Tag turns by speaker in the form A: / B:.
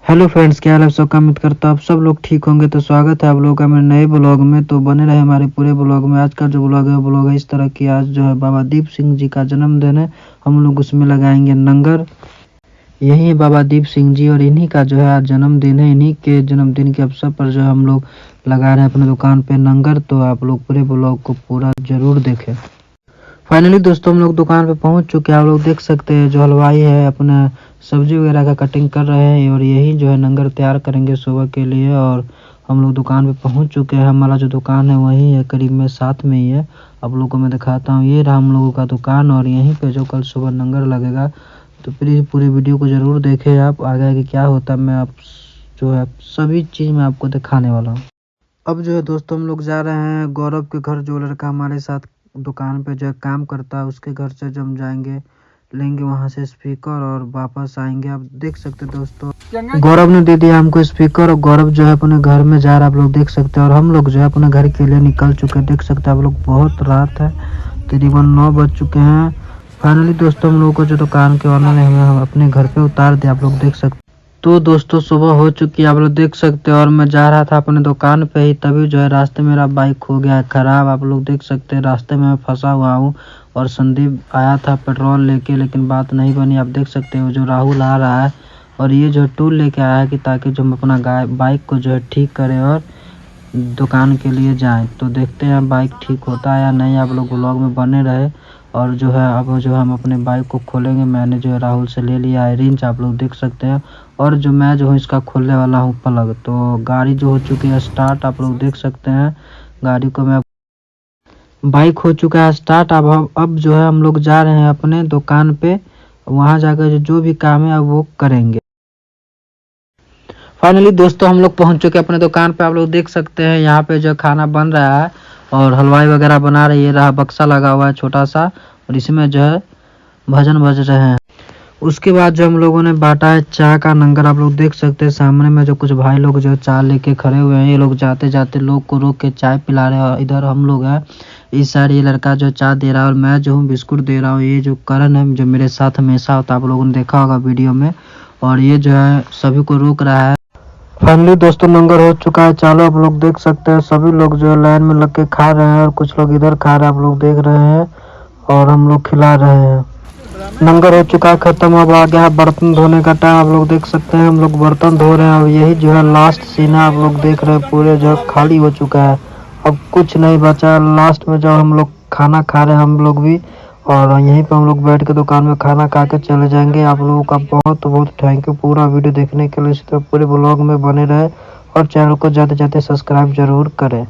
A: Hello friends, क्या हाल है? सबका उम्मीद करता हूँ आप सब लोग ठीक होंगे। तो स्वागत है आप लोगों का मेरे नए ब्लॉग में। तो बने रहे हमारे पूरे ब्लॉग में। आज का जो ब्लॉग है वो ब्लॉग है इस तरह की। आज जो है बाबा दीप सिंह जी का जन्मदिन है। हम लोग उसमें लगाएंगे नंगर। यही है बाबा दीप सिंह जी और इन्हीं का जो है आज जन्मदिन है। इन्हीं के जन्मदिन के अवसर पर जो हम लोग लगा रहे हैं अपने दुकान पे नंगर। तो आप लोग पूरे ब्लॉग को पूरा जरूर देखें। फाइनली दोस्तों हम लोग दुकान पे पहुंच चुके हैं। आप लोग देख सकते हैं जो हलवाई है अपना सब्जी वगैरह का कटिंग कर रहे हैं और यही जो है नंगर तैयार करेंगे सुबह के लिए। और हम लोग दुकान पे पहुंच चुके हैं। हमारा जो दुकान है वही है, करीब में साथ में ही है। आप लोगों को मैं दिखाता हूँ, ये रहा हम लोगों का दुकान और यहीं पे जो कल सुबह नंगर लगेगा। तो प्लीज़ पूरी वीडियो को ज़रूर देखें। आप आगे आगे क्या होता है मैं आप जो है सभी चीज़ मैं आपको दिखाने वाला हूँ। अब जो है दोस्तों हम लोग जा रहे हैं गौरव के घर। जो लड़का हमारे साथ दुकान पे जो है काम करता है उसके घर से जो हम जाएंगे, लेंगे वहां से स्पीकर और वापस आएंगे। आप देख सकते हैं दोस्तों गौरव ने दे दिया हमको स्पीकर और गौरव जो है अपने घर में जा रहा है। आप लोग देख सकते हैं और हम लोग जो है अपने घर के लिए निकल चुके हैं। देख सकते हैं आप लोग, बहुत रात है, तकरीबन 9 बज चुके हैं। फाइनली दोस्तों हम लोगों को जो दुकान के ऑनर ने हमें अपने घर पे उतार दिया। आप लोग देख सकते। तो दोस्तों सुबह हो चुकी है, आप लोग देख सकते हैं और मैं जा रहा था अपने दुकान पे ही, तभी जो है रास्ते में मेरा बाइक हो गया है खराब। आप लोग देख सकते हैं रास्ते में मैं फंसा हुआ हूँ और संदीप आया था पेट्रोल लेके, लेकिन बात नहीं बनी। आप देख सकते हैं जो राहुल आ रहा है और ये जो टूल लेके आया है कि ताकि जो हम अपना बाइक को जो है ठीक करें और दुकान के लिए जाएं। तो देखते हैं बाइक ठीक होता है या नहीं। आप लोग ब्लॉग में बने रहे और जो है अब जो हम अपने बाइक को खोलेंगे। मैंने जो है राहुल से ले लिया है रिंच, आप लोग देख सकते हैं। और जो मैं जो हूँ इसका खोलने वाला हूँ प्लग। तो गाड़ी जो हो चुकी है स्टार्ट, आप लोग देख सकते हैं गाड़ी को। मैं बाइक हो चुका है स्टार्ट। अब जो है हम लोग जा रहे हैं अपने दुकान पे। वहां जाकर जो भी काम है अब वो करेंगे। फाइनली दोस्तों हम लोग पहुंच चुके हैं अपने दुकान पे। आप लोग देख सकते हैं यहाँ पे जो खाना बन रहा है और हलवाई वगैरह बना रही है। रहा बक्सा लगा हुआ है छोटा सा और इसमें जो है भजन बज रहे हैं। उसके बाद जो हम लोगों ने बांटा है चाय का लंगर। आप लोग देख सकते हैं सामने में जो कुछ भाई लोग जो चाय लेके खड़े हुए हैं। ये लोग जाते जाते लोग को रोक के चाय पिला रहे हैं। और इधर हम लोग हैं, इस साइड ये लड़का जो चाय दे रहा है और मैं जो हूँ बिस्कुट दे रहा हूँ। ये जो करण है जो मेरे साथ हमेशा होता है, आप लोगों ने देखा होगा वीडियो में। और ये जो है सभी को रोक रहा है। फाइनली दोस्तों लंगर हो चुका है चालू। आप लोग देख सकते हैं सभी लोग जो है लाइन में लग के खा रहे हैं और कुछ लोग इधर खा रहे हैं, आप लोग देख रहे हैं। और हम लोग खिला रहे हैं। लंगर हो चुका है खत्म। अब आ गया है बर्तन धोने का टाइम। आप लोग देख सकते हैं हम लोग बर्तन धो रहे हैं। अब यही जो है लास्ट सीन है। आप लोग देख रहे हैं पूरे जो है खाली हो चुका है, अब कुछ नहीं बचा। लास्ट में जो हम लोग खाना खा रहे हैं हम लोग भी, और यहीं पे हम लोग बैठ के दुकान में खाना खा के चले जाएंगे। आप लोगों का बहुत बहुत थैंक यू पूरा वीडियो देखने के लिए। इसी तरह पूरे ब्लॉग में बने रहे और चैनल को ज़्यादा से ज़्यादा सब्सक्राइब जरूर करें।